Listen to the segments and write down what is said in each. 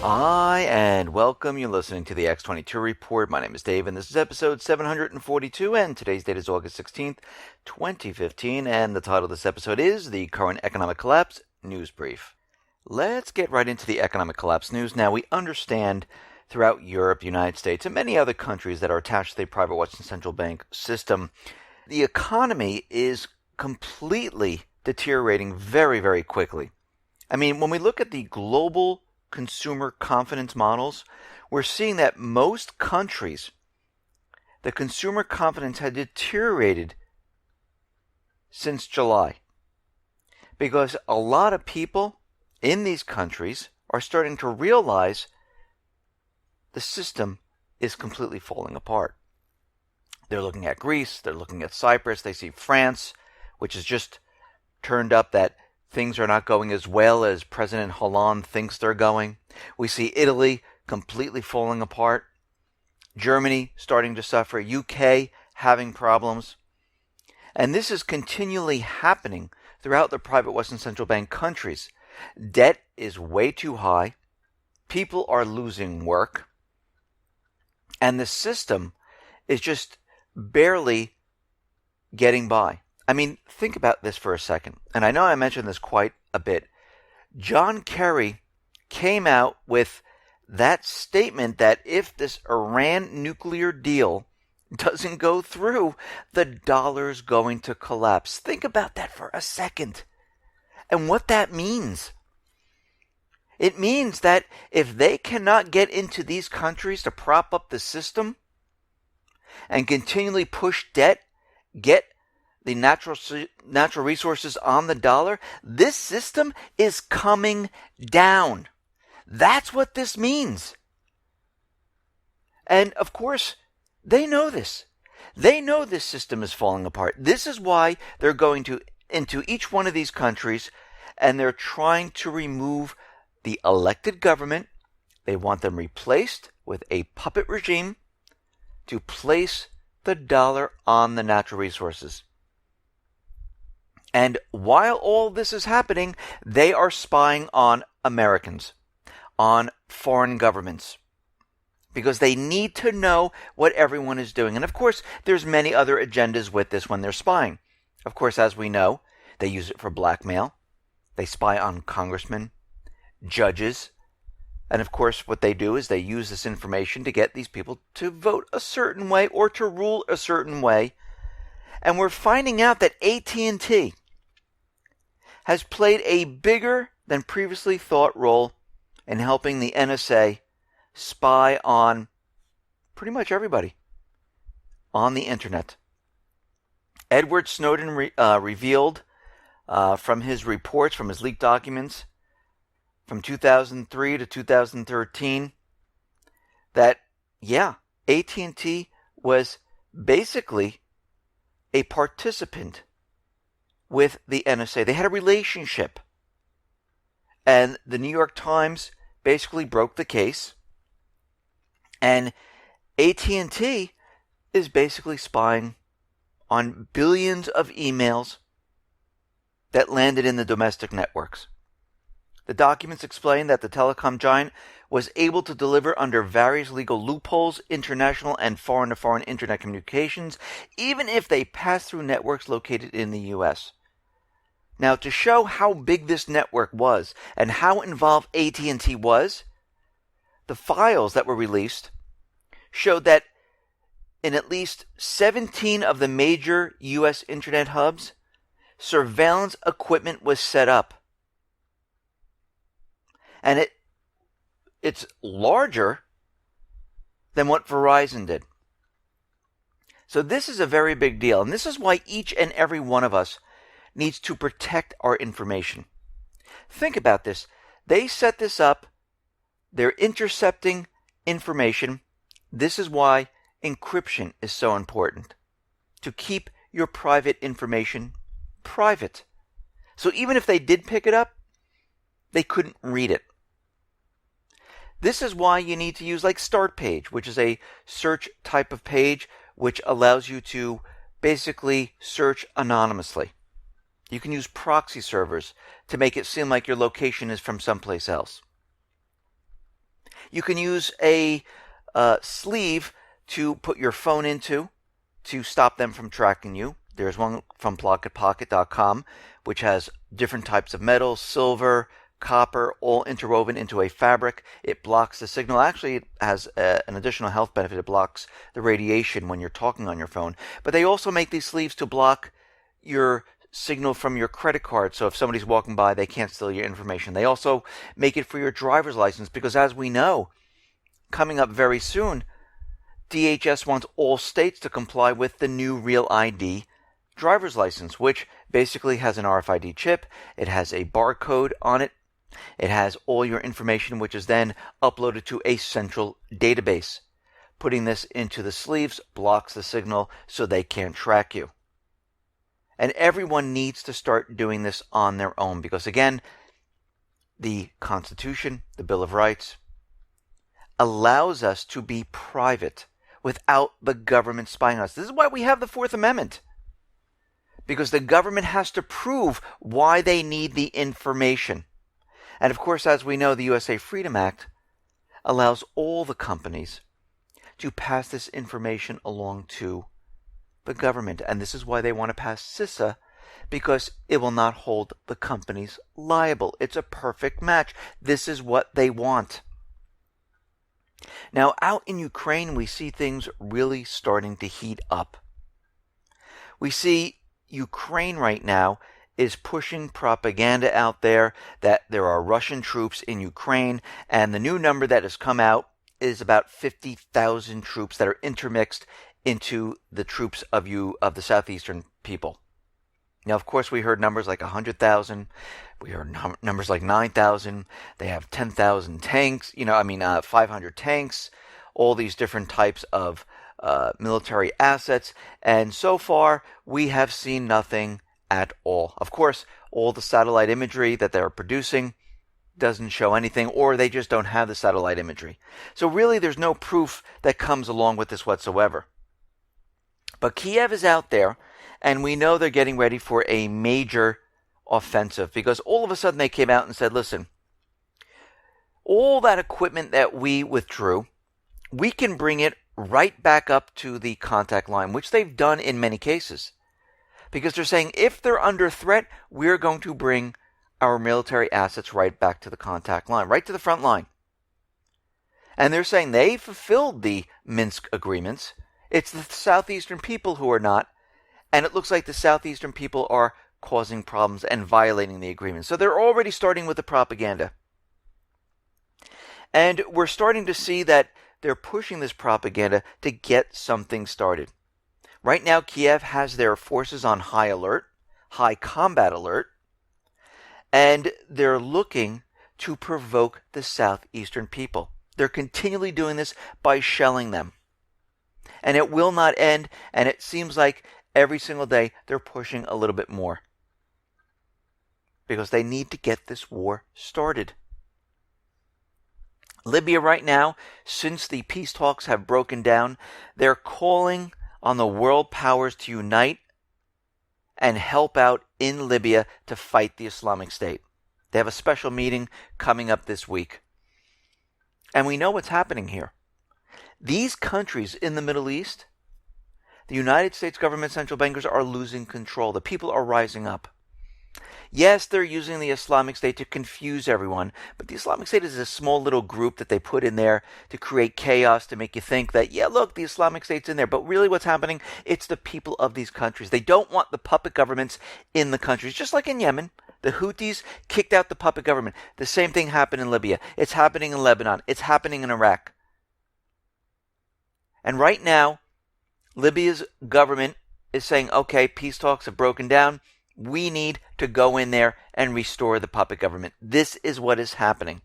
Hi, and welcome. You're listening to the X22 Report. My name is Dave, and this is episode 742, and today's date is August 16th, 2015, and the title of this episode is The Current Economic Collapse News Brief. Let's get right into the economic collapse news. Now, we understand throughout Europe, the United States, and many other countries that are attached to the private Western central bank system, the economy is completely deteriorating very, very quickly. I mean, when we look at the global consumer confidence models, we're seeing that most countries, the consumer confidence had deteriorated since July because a lot of people in these countries are starting to realize the system is completely falling apart. They're looking at Greece, they're looking at Cyprus, they see France, which has just turned up that things are not going as well as President Hollande thinks they're going. We see Italy completely falling apart. Germany starting to suffer. UK having problems. And this is continually happening throughout the private Western central bank countries. Debt is way too high. People are losing work. And the system is just barely getting by. I mean, think about this for a second. And I know I mentioned this quite a bit. John Kerry came out with that statement that if this Iran nuclear deal doesn't go through, the dollar's going to collapse. Think about that for a second. And what that means. It means that if they cannot get into these countries to prop up the system and continually push debt, get the natural resources on the dollar, this system is coming down. That's what this means. And of course, they know this. They know this system is falling apart. This is why they're going into each one of these countries and they're trying to remove the elected government. They want them replaced with a puppet regime to place the dollar on the natural resources. And while all this is happening, they are spying on Americans, on foreign governments, because they need to know what everyone is doing. And of course, there's many other agendas with this when they're spying. Of course, as we know, they use it for blackmail. They spy on congressmen, judges. And of course, what they do is they use this information to get these people to vote a certain way or to rule a certain way. And we're finding out that AT&T has played a bigger than previously thought role in helping the NSA spy on pretty much everybody on the internet. Edward Snowden revealed from his reports, from his leaked documents from 2003 to 2013, that, AT&T was basically a participant with the NSA. They had a relationship. And the New York Times basically broke the case. And AT&T is basically spying on billions of emails that landed in the domestic networks. The documents explain that the telecom giant was able to deliver under various legal loopholes, international and foreign-to-foreign internet communications, even if they passed through networks located in the U.S. Now, to show how big this network was and how involved AT&T was, the files that were released showed that in at least 17 of the major U.S. internet hubs, surveillance equipment was set up. And it's larger than what Verizon did. So this is a very big deal. And this is why each and every one of us needs to protect our information. Think about this. They set this up. They're intercepting information. This is why encryption is so important. To keep your private information private. So even if they did pick it up, they couldn't read it. This is why you need to use like Start Page, which is a search type of page which allows you to basically search anonymously. You can use proxy servers to make it seem like your location is from someplace else. You can use a sleeve to put your phone into to stop them from tracking you. There's one from pocketpocket.com, which has different types of metal, silver, copper, all interwoven into a fabric. It blocks the signal. Actually, it has an additional health benefit. It blocks the radiation when you're talking on your phone. But they also make these sleeves to block your signal from your credit card. So if somebody's walking by, they can't steal your information. They also make it for your driver's license because, as we know, coming up very soon, DHS wants all states to comply with the new Real ID driver's license, which basically has an RFID chip. It has a barcode on it. It has all your information, which is then uploaded to a central database. Putting this into the sleeves blocks the signal so they can't track you. And everyone needs to start doing this on their own because, again, the Constitution, the Bill of Rights, allows us to be private without the government spying on us. This is why we have the Fourth Amendment. Because the government has to prove why they need the information. And of course, as we know, the USA Freedom Act allows all the companies to pass this information along to the government. And this is why they want to pass CISA, because it will not hold the companies liable. It's a perfect match. This is what they want. Now, out in Ukraine, we see things really starting to heat up. We see Ukraine right now is pushing propaganda out there that there are Russian troops in Ukraine, and the new number that has come out is about 50,000 troops that are intermixed into the troops of the southeastern people. Now, of course, we heard numbers like 100,000. We heard numbers like 9,000. They have 10,000 tanks, 500 tanks, all these different types of military assets. And so far, we have seen nothing at all. Of course, all the satellite imagery that they're producing doesn't show anything, or they just don't have the satellite imagery. So really, there's no proof that comes along with this whatsoever. But Kiev is out there, and we know they're getting ready for a major offensive because all of a sudden they came out and said, listen, all that equipment that we withdrew, we can bring it right back up to the contact line, which they've done in many cases. Because they're saying if they're under threat, we're going to bring our military assets right back to the contact line, right to the front line. And they're saying they fulfilled the Minsk agreements. It's the southeastern people who are not. And it looks like the southeastern people are causing problems and violating the agreement. So they're already starting with the propaganda. And we're starting to see that they're pushing this propaganda to get something started. Right now, Kiev has their forces on high alert, high combat alert, and they're looking to provoke the southeastern people. They're continually doing this by shelling them. And it will not end, and it seems like every single day they're pushing a little bit more. Because they need to get this war started. Libya right now, since the peace talks have broken down, they're calling on the world powers to unite and help out in Libya to fight the Islamic State. They have a special meeting coming up this week. And we know what's happening here. These countries in the Middle East, the United States government central bankers are losing control. The people are rising up. Yes, they're using the Islamic State to confuse everyone, but the Islamic State is a small little group that they put in there to create chaos, to make you think that, yeah, look, the Islamic State's in there. But really what's happening, it's the people of these countries. They don't want the puppet governments in the countries. Just like in Yemen, the Houthis kicked out the puppet government. The same thing happened in Libya. It's happening in Lebanon. It's happening in Iraq. And right now, Libya's government is saying, okay, peace talks have broken down. We need to go in there and restore the puppet government. This is what is happening.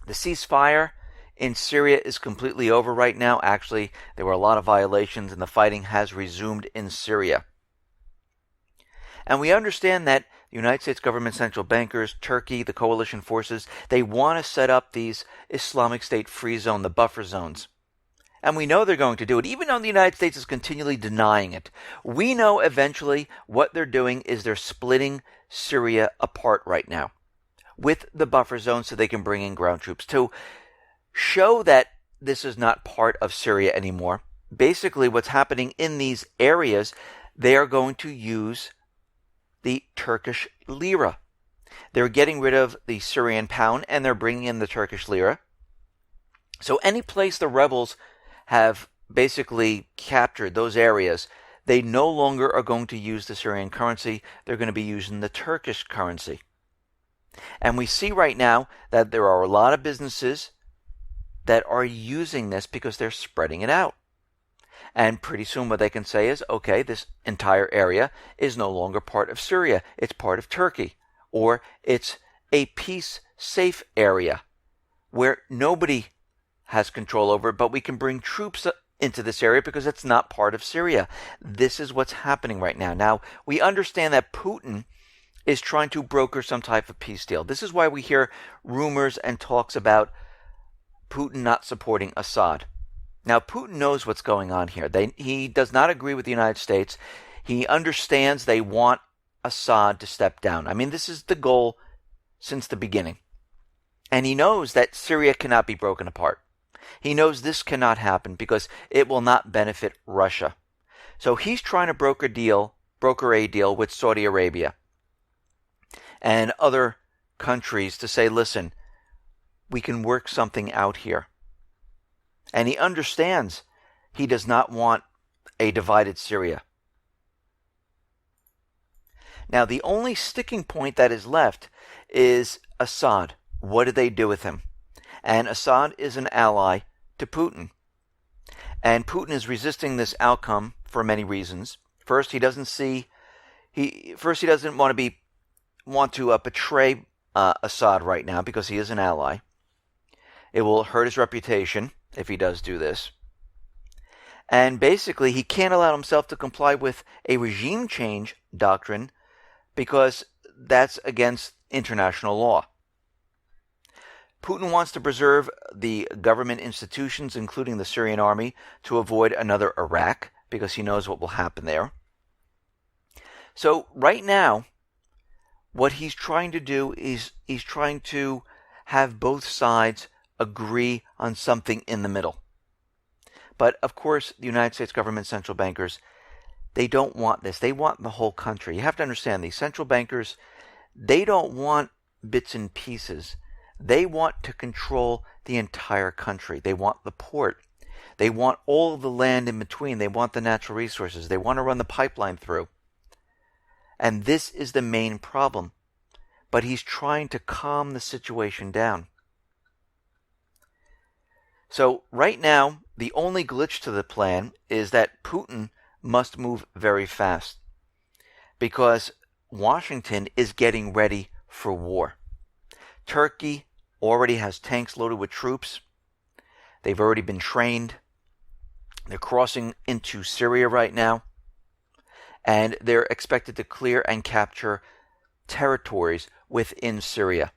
The ceasefire in Syria is completely over right now. Actually, there were a lot of violations and the fighting has resumed in Syria. And we understand that the United States government central bankers, Turkey, the coalition forces, they want to set up these Islamic State free zone, the buffer zones. And we know they're going to do it, even though the United States is continually denying it. We know eventually what they're doing is they're splitting Syria apart right now with the buffer zone so they can bring in ground troops to show that this is not part of Syria anymore. Basically, what's happening in these areas, they are going to use the Turkish lira. They're getting rid of the Syrian pound and they're bringing in the Turkish lira. So any place the rebels have basically captured those areas, they no longer are going to use the Syrian currency. They're going to be using the Turkish currency. And we see right now that there are a lot of businesses that are using this because they're spreading it out. And pretty soon what they can say is, okay, this entire area is no longer part of Syria. It's part of Turkey. Or it's a peace-safe area where nobody has control over it, but we can bring troops into this area because it's not part of Syria. This is what's happening right now. Now, we understand that Putin is trying to broker some type of peace deal. This is why we hear rumors and talks about Putin not supporting Assad. Now, Putin knows what's going on here. He does not agree with the United States. He understands they want Assad to step down. I mean, this is the goal since the beginning. And he knows that Syria cannot be broken apart. He knows this cannot happen because it will not benefit Russia. So he's trying to broker a deal with Saudi Arabia and other countries to say, listen, we can work something out here. And he understands he does not want a divided Syria. Now, the only sticking point that is left is Assad. What did they do with him? And Assad is an ally to Putin. And Putin is resisting this outcome for many reasons. First, he doesn't want to betray Assad right now because he is an ally. It will hurt his reputation if he does do this. And basically, he can't allow himself to comply with a regime change doctrine because that's against international law. Putin wants to preserve the government institutions, including the Syrian army, to avoid another Iraq, because he knows what will happen there. So right now, what he's trying to do is he's trying to have both sides agree on something in the middle. But of course, the United States government central bankers, they don't want this. They want the whole country. You have to understand, these central bankers, they don't want bits and pieces. They want to control the entire country. They want the port. They want all of the land in between. They want the natural resources. They want to run the pipeline through. And this is the main problem. But he's trying to calm the situation down. So right now, the only glitch to the plan is that Putin must move very fast because Washington is getting ready for war. Turkey already has tanks loaded with troops. They've already been trained. They're crossing into Syria right now. And they're expected to clear and capture territories within Syria.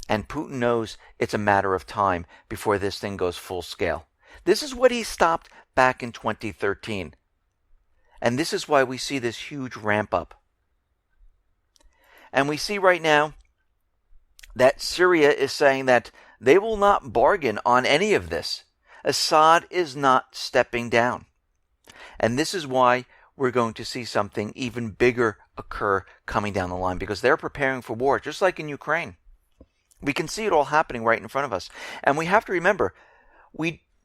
And Putin knows it's a matter of time before this thing goes full scale. This is what he stopped back in 2013. And this is why we see this huge ramp up. And we see right now that Syria is saying that they will not bargain on any of this. Assad is not stepping down. And this is why we're going to see something even bigger occur coming down the line, because they're preparing for war, just like in Ukraine. We can see it all happening right in front of us. And we have to remember,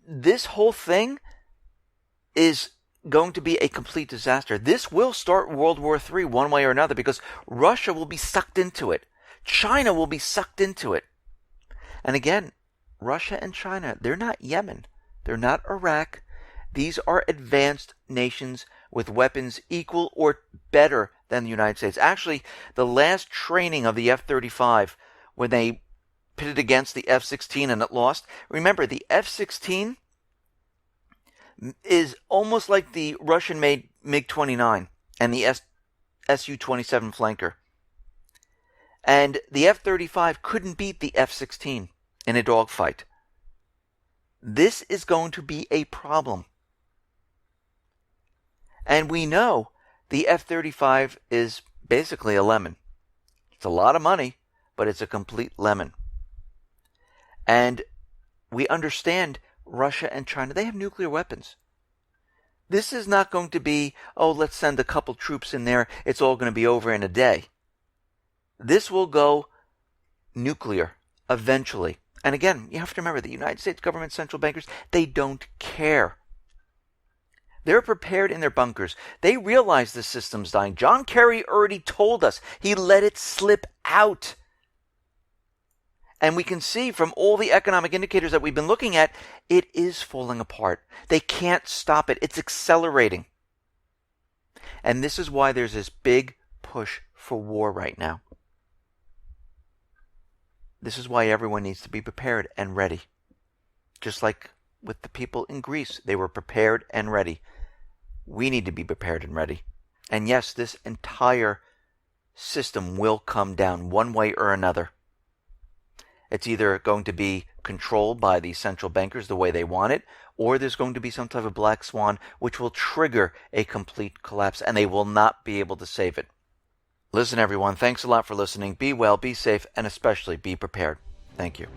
this whole thing is going to be a complete disaster. This will start World War III one way or another, because Russia will be sucked into it. China will be sucked into it. And again, Russia and China, they're not Yemen. They're not Iraq. These are advanced nations with weapons equal or better than the United States. Actually, the last training of the F-35, when they pitted against the F-16 and it lost, remember, the F-16 is almost like the Russian-made MiG-29 and the Su-27 flanker. And the F-35 couldn't beat the F-16 in a dogfight. This is going to be a problem. And we know the F-35 is basically a lemon. It's a lot of money, but it's a complete lemon. And We understand Russia and China, they have nuclear weapons. This is not going to be, oh, let's send a couple troops in there, it's all going to be over in a day. This will go nuclear eventually. And again, you have to remember the United States government central bankers, they don't care. They're prepared in their bunkers. They realize the system's dying. John Kerry already told us. He let it slip out. And we can see from all the economic indicators that we've been looking at, it is falling apart. They can't stop it. It's accelerating. And this is why there's this big push for war right now. This is why everyone needs to be prepared and ready. Just like with the people in Greece, they were prepared and ready. We need to be prepared and ready. And yes, this entire system will come down one way or another. It's either going to be controlled by the central bankers the way they want it, or there's going to be some type of black swan which will trigger a complete collapse, and they will not be able to save it. Listen, everyone, thanks a lot for listening. Be well, be safe, and especially be prepared. Thank you.